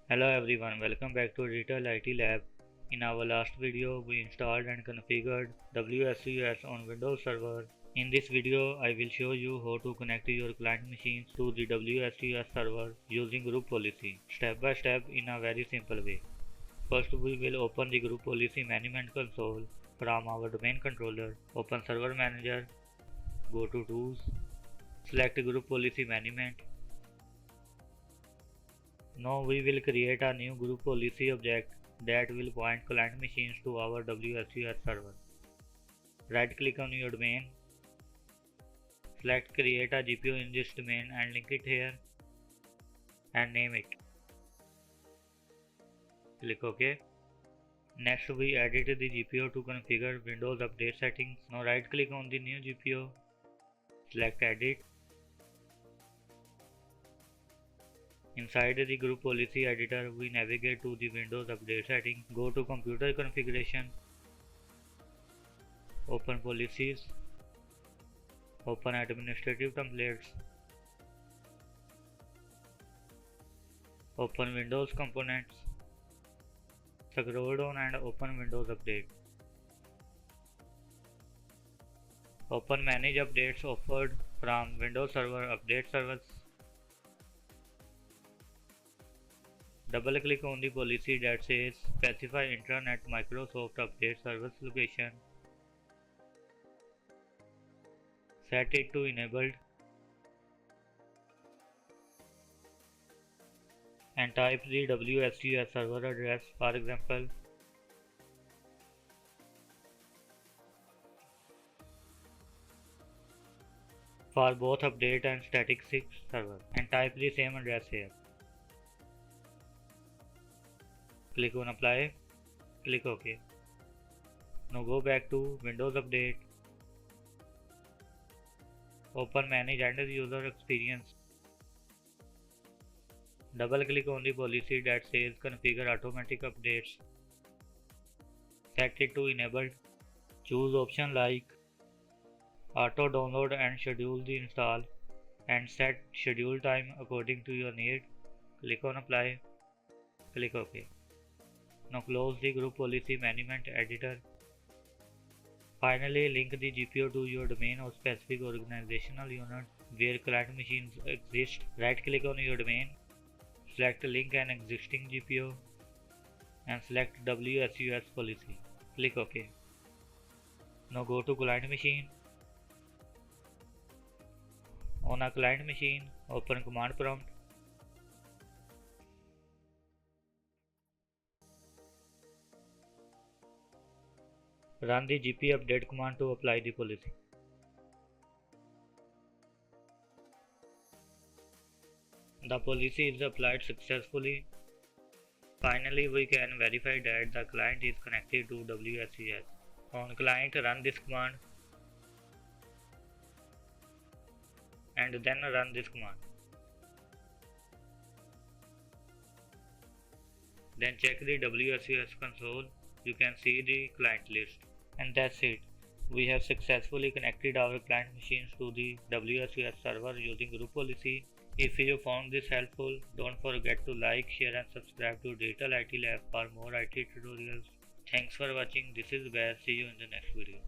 Hello everyone, welcome back to Digital IT Lab. In our last video, we installed and configured WSUS on Windows Server. In this video, I will show you how to connect your client machines to the WSUS server using group policy, step by step in a very simple way. First, we will open the group policy management console from our domain controller. Open Server Manager, go to Tools, select Group Policy Management. Now we will create a new group policy object that will point client machines to our WSUS server. Right click on your domain, select create a GPO in this domain and link it here and name it. Click OK. Next we edit the GPO to configure Windows update settings. Now right click on the new GPO, select edit. Inside the group policy editor, we navigate to the Windows update setting. Go to computer configuration, open policies, open administrative templates, open Windows components, scroll down and open Windows update. Open manage updates offered from Windows Server update service. Double click on the policy that says specify intranet Microsoft update service location. Set it to enabled and type the WSUS server address, for example for both update and static 6 server, and type the same address here. Click on apply, click OK. Now go back to Windows Update, open manage end user experience. Double click on the policy that says configure automatic updates. Set it to enabled. Choose option like auto download and schedule the install and set schedule time according to your need. Click on apply, click OK. Now close the group policy management editor. Finally, link the GPO to your domain or specific organizational unit where client machines exist. Right click on your domain, select link an existing GPO and select WSUS policy. Click OK. Now go to client machine. On a client machine, open command prompt. Run the GP update command to apply the policy. The policy is applied successfully. Finally, we can verify that the client is connected to WSUS. On client, run this command and then run this command. Then check the WSUS console. You can see the client list. And that's it. We have successfully connected our client machines to the WSUS server using group policy. If you found this helpful, don't forget to like, share and subscribe to Digital IT Lab for more IT tutorials. Thanks for watching. This is Bear. See you in the next video.